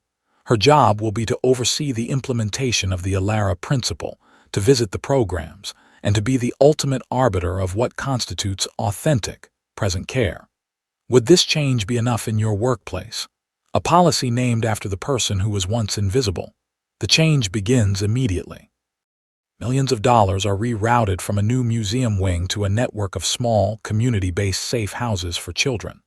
Her job will be to oversee the implementation of the Alara Principle, to visit the programs, and to be the ultimate arbiter of what constitutes authentic, present care. Would this change be enough in your workplace? A policy named after the person who was once invisible. The change begins immediately. Millions of dollars are rerouted from a new museum wing to a network of small, community-based safe houses for children.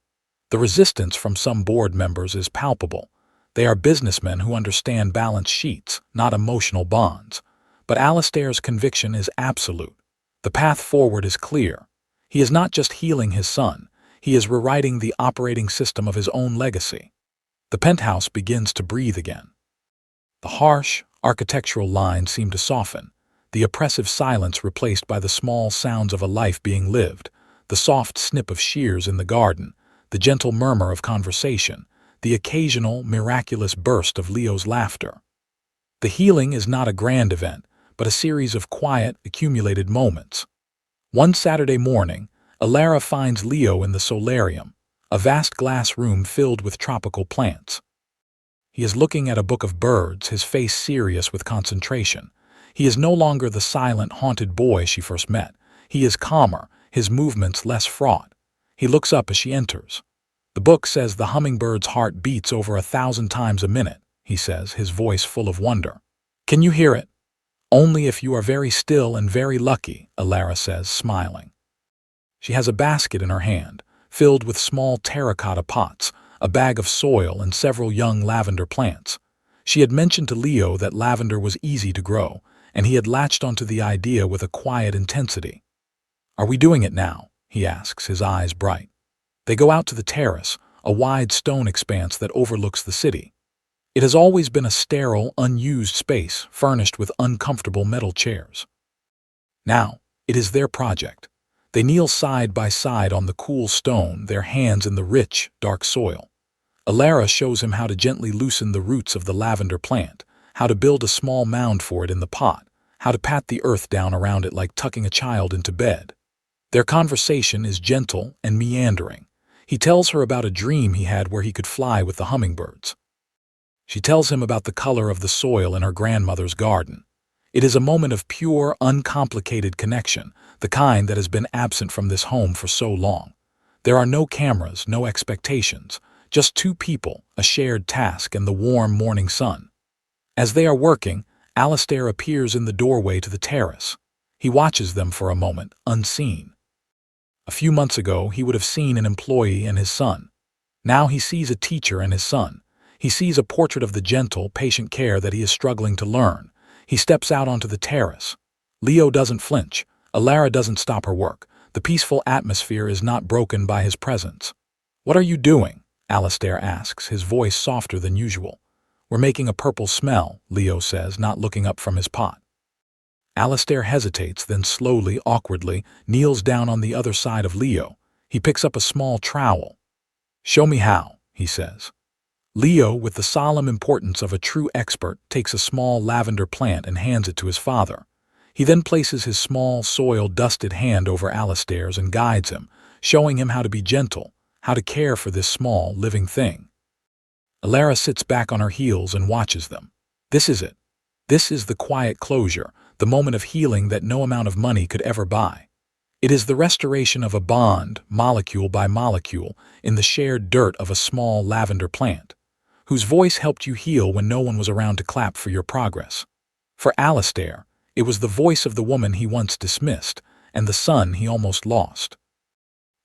The resistance from some board members is palpable. They are businessmen who understand balance sheets, not emotional bonds. But Alastair's conviction is absolute. The path forward is clear. He is not just healing his son, he is rewriting the operating system of his own legacy. The penthouse begins to breathe again. The harsh, architectural lines seem to soften, the oppressive silence replaced by the small sounds of a life being lived, the soft snip of shears in the garden, the gentle murmur of conversation, the occasional, miraculous burst of Leo's laughter. The healing is not a grand event, but a series of quiet, accumulated moments. One Saturday morning, Alara finds Leo in the solarium, a vast glass room filled with tropical plants. He is looking at a book of birds, his face serious with concentration. He is no longer the silent, haunted boy she first met. He is calmer, his movements less fraught. He looks up as she enters. The book says the hummingbird's heart beats over 1,000 times a minute, he says, his voice full of wonder. Can you hear it? Only if you are very still and very lucky, Alara says, smiling. She has a basket in her hand, filled with small terracotta pots, a bag of soil, and several young lavender plants. She had mentioned to Leo that lavender was easy to grow, and he had latched onto the idea with a quiet intensity. Are we doing it now? He asks, his eyes bright. They go out to the terrace, a wide stone expanse that overlooks the city. It has always been a sterile, unused space, furnished with uncomfortable metal chairs. Now, it is their project. They kneel side by side on the cool stone, their hands in the rich, dark soil. Alara shows him how to gently loosen the roots of the lavender plant, how to build a small mound for it in the pot, how to pat the earth down around it like tucking a child into bed. Their conversation is gentle and meandering. He tells her about a dream he had where he could fly with the hummingbirds. She tells him about the color of the soil in her grandmother's garden. It is a moment of pure, uncomplicated connection, the kind that has been absent from this home for so long. There are no cameras, no expectations, just two people, a shared task, and the warm morning sun. As they are working, Alastair appears in the doorway to the terrace. He watches them for a moment, unseen. A few months ago, he would have seen an employee and his son. Now he sees a teacher and his son. He sees a portrait of the gentle, patient care that he is struggling to learn. He steps out onto the terrace. Leo doesn't flinch. Alara doesn't stop her work. The peaceful atmosphere is not broken by his presence. "What are you doing?" Alastair asks, his voice softer than usual. "We're making a purple smell," Leo says, not looking up from his pot. Alastair hesitates, then slowly, awkwardly, kneels down on the other side of Leo. He picks up a small trowel. "Show me how," he says. Leo, with the solemn importance of a true expert, takes a small lavender plant and hands it to his father. He then places his small, soil-dusted hand over Alastair's and guides him, showing him how to be gentle, how to care for this small, living thing. Alara sits back on her heels and watches them. This is it. This is the quiet closure, the moment of healing that no amount of money could ever buy. It is the restoration of a bond, molecule by molecule, in the shared dirt of a small lavender plant, whose voice helped you heal when no one was around to clap for your progress. For Alastair, it was the voice of the woman he once dismissed, and the son he almost lost.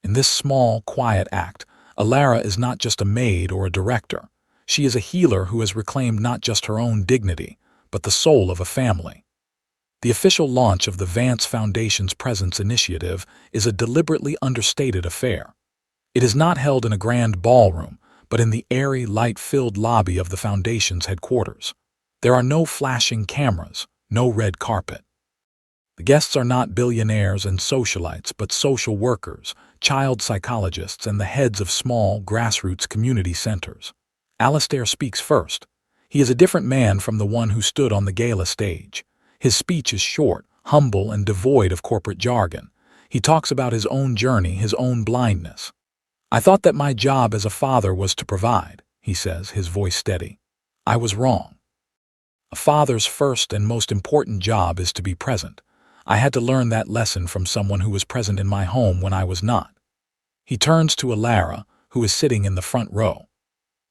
In this small, quiet act, Alara is not just a maid or a director. She is a healer who has reclaimed not just her own dignity, but the soul of a family. The official launch of the Vance Foundation's Presence Initiative is a deliberately understated affair. It is not held in a grand ballroom, but in the airy, light-filled lobby of the Foundation's headquarters. There are no flashing cameras, no red carpet. The guests are not billionaires and socialites, but social workers, child psychologists, and the heads of small, grassroots community centers. Alastair speaks first. He is a different man from the one who stood on the gala stage. His speech is short, humble, and devoid of corporate jargon. He talks about his own journey, his own blindness. "I thought that my job as a father was to provide," he says, his voice steady. "I was wrong. A father's first and most important job is to be present. I had to learn that lesson from someone who was present in my home when I was not." He turns to Alara, who is sitting in the front row.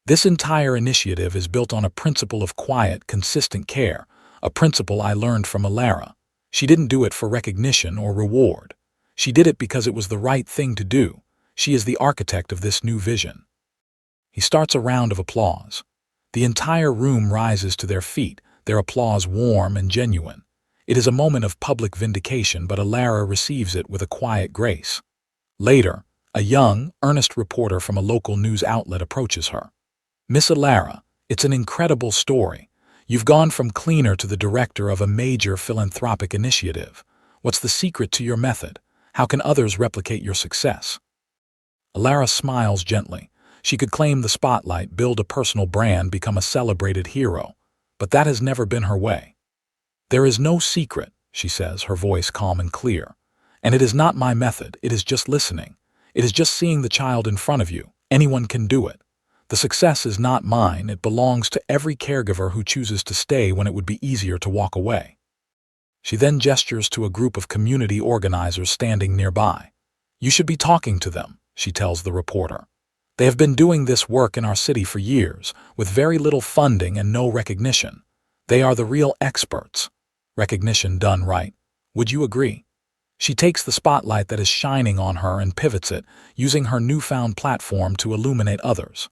This entire initiative is built on a principle of quiet, consistent care, a principle I learned from Alara. She didn't do it for recognition or reward. She did it because it was the right thing to do. She is the architect of this new vision. He starts a round of applause. The entire room rises to their feet, their applause warm and genuine. It is a moment of public vindication, but Alara receives it with a quiet grace. Later, a young, earnest reporter from a local news outlet approaches her. "Miss Alara, it's an incredible story. You've gone from cleaner to the director of a major philanthropic initiative. What's the secret to your method? How can others replicate your success?" Alara smiles gently. She could claim the spotlight, build a personal brand, become a celebrated hero. But that has never been her way. "There is no secret," she says, her voice calm and clear. "And it is not my method, it is just listening. It is just seeing the child in front of you. Anyone can do it. The success is not mine, it belongs to every caregiver who chooses to stay when it would be easier to walk away." She then gestures to a group of community organizers standing nearby. "You should be talking to them," she tells the reporter. "They have been doing this work in our city for years, with very little funding and no recognition. They are the real experts. Recognition done right. Would you agree?" She takes the spotlight that is shining on her and pivots it, using her newfound platform to illuminate others.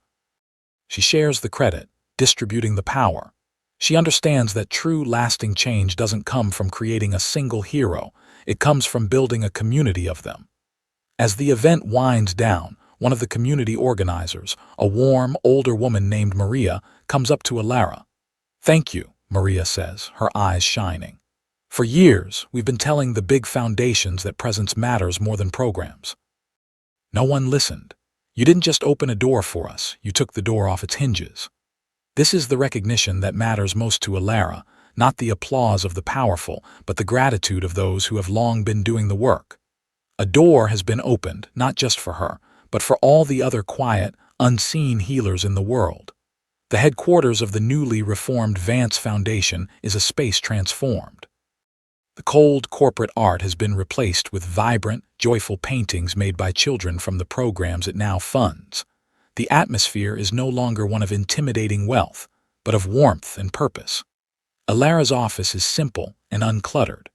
She shares the credit, distributing the power. She understands that true, lasting change doesn't come from creating a single hero, it comes from building a community of them. As the event winds down, one of the community organizers, a warm, older woman named Maria, comes up to Alara. "Thank you," Maria says, her eyes shining. "For years, we've been telling the big foundations that presence matters more than programs. No one listened. You didn't just open a door for us, you took the door off its hinges." This is the recognition that matters most to Alara, not the applause of the powerful, but the gratitude of those who have long been doing the work. A door has been opened, not just for her, but for all the other quiet, unseen healers in the world. The headquarters of the newly reformed Vance Foundation is a space transformed. The cold corporate art has been replaced with vibrant, joyful paintings made by children from the programs it now funds. The atmosphere is no longer one of intimidating wealth, but of warmth and purpose. Alara's office is simple and uncluttered.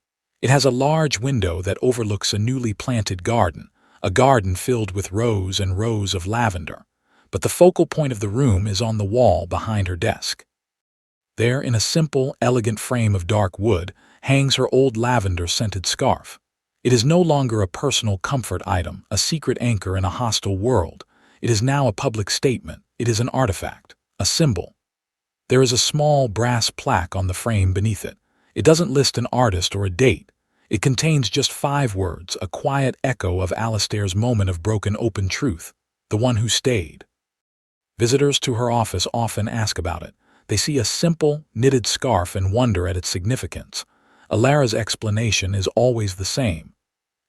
It has a large window that overlooks a newly planted garden, a garden filled with rows and rows of lavender. But the focal point of the room is on the wall behind her desk. There, in a simple, elegant frame of dark wood, hangs her old lavender-scented scarf. It is no longer a personal comfort item, a secret anchor in a hostile world. It is now a public statement. It is an artifact, a symbol. There is a small brass plaque on the frame beneath it. It doesn't list an artist or a date. It contains just 5 words, a quiet echo of Alistair's moment of broken open truth, the one who stayed. Visitors to her office often ask about it. They see a simple, knitted scarf and wonder at its significance. Alara's explanation is always the same.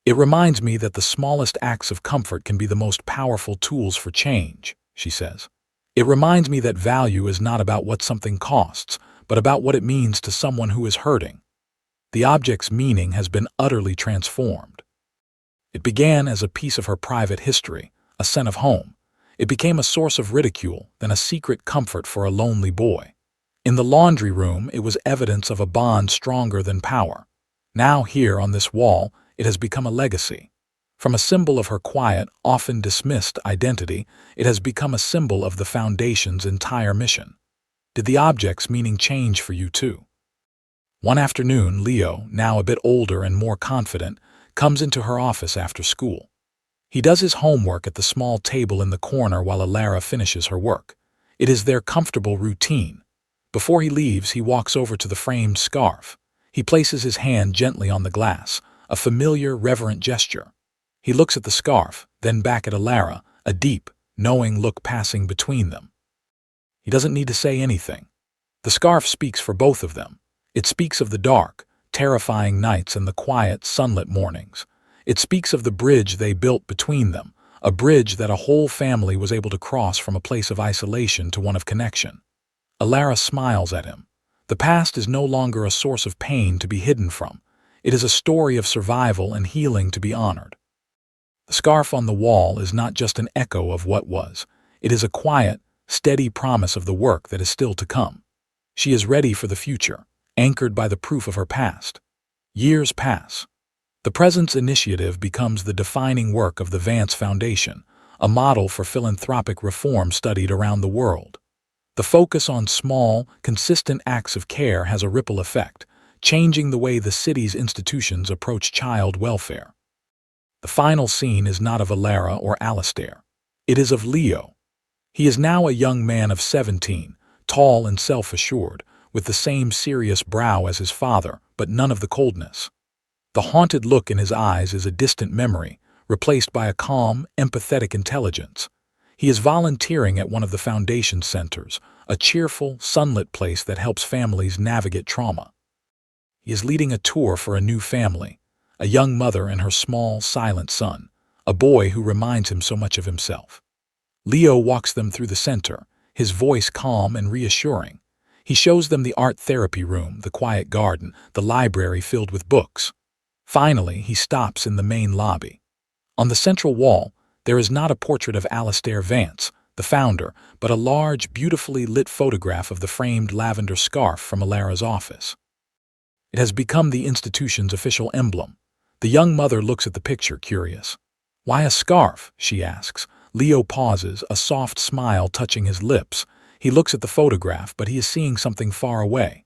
"It reminds me that the smallest acts of comfort can be the most powerful tools for change," she says. "It reminds me that value is not about what something costs, but about what it means to someone who is hurting." The object's meaning has been utterly transformed. It began as a piece of her private history, a scent of home. It became a source of ridicule, then a secret comfort for a lonely boy. In the laundry room, it was evidence of a bond stronger than power. Now here on this wall, it has become a legacy. From a symbol of her quiet, often dismissed identity, it has become a symbol of the Foundation's entire mission. Did the object's meaning change for you too? One afternoon, Leo, now a bit older and more confident, comes into her office after school. He does his homework at the small table in the corner while Alara finishes her work. It is their comfortable routine. Before he leaves, he walks over to the framed scarf. He places his hand gently on the glass, a familiar, reverent gesture. He looks at the scarf, then back at Alara, a deep, knowing look passing between them. He doesn't need to say anything. The scarf speaks for both of them. It speaks of the dark, terrifying nights and the quiet, sunlit mornings. It speaks of the bridge they built between them, a bridge that a whole family was able to cross from a place of isolation to one of connection. Alara smiles at him. The past is no longer a source of pain to be hidden from. It is a story of survival and healing to be honored. The scarf on the wall is not just an echo of what was. It is a quiet, steady promise of the work that is still to come. She is ready for the future, anchored by the proof of her past. Years pass. The Presence Initiative becomes the defining work of the Vance Foundation, a model for philanthropic reform studied around the world. The focus on small, consistent acts of care has a ripple effect, changing the way the city's institutions approach child welfare. The final scene is not of Alara or Alastair. It is of Leo. He is now a young man of 17, tall and self-assured, with the same serious brow as his father, but none of the coldness. The haunted look in his eyes is a distant memory, replaced by a calm, empathetic intelligence. He is volunteering at one of the Foundation centers, a cheerful, sunlit place that helps families navigate trauma. He is leading a tour for a new family, a young mother and her small, silent son, a boy who reminds him so much of himself. Leo walks them through the center, his voice calm and reassuring. He shows them the art therapy room, the quiet garden, the library filled with books. Finally, he stops in the main lobby. On the central wall, there is not a portrait of Alastair Vance, the founder, but a large, beautifully lit photograph of the framed lavender scarf from Alara's office. It has become the institution's official emblem. The young mother looks at the picture, curious. "Why a scarf?" she asks. Leo pauses, a soft smile touching his lips. He looks at the photograph, but he is seeing something far away.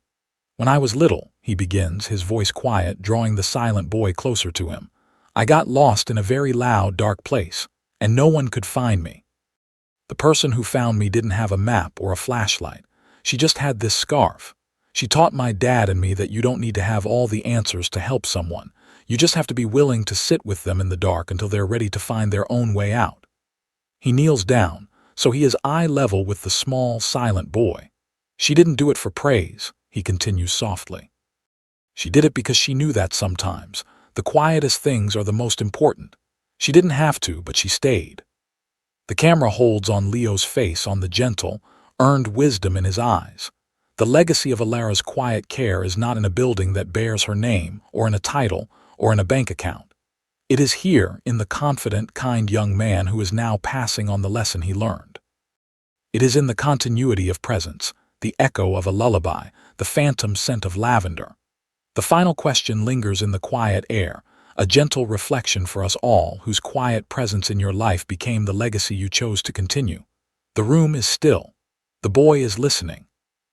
"When I was little," he begins, his voice quiet, drawing the silent boy closer to him, "I got lost in a very loud, dark place, and no one could find me. The person who found me didn't have a map or a flashlight. She just had this scarf. She taught my dad and me that you don't need to have all the answers to help someone. You just have to be willing to sit with them in the dark until they're ready to find their own way out." He kneels down, so he is eye level with the small, silent boy. "She didn't do it for praise," he continues softly. "She did it because she knew that sometimes the quietest things are the most important. She didn't have to, but she stayed." The camera holds on Leo's face, on the gentle, earned wisdom in his eyes. The legacy of Alara's quiet care is not in a building that bears her name, or in a title, or in a bank account. It is here, in the confident, kind young man who is now passing on the lesson he learned. It is in the continuity of presence, the echo of a lullaby, the phantom scent of lavender. The final question lingers in the quiet air, a gentle reflection for us all whose quiet presence in your life became the legacy you chose to continue. The room is still. The boy is listening.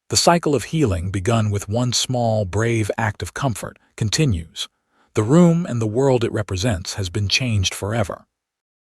The cycle of healing, begun with one small, brave act of comfort, continues. The room and the world it represents has been changed forever.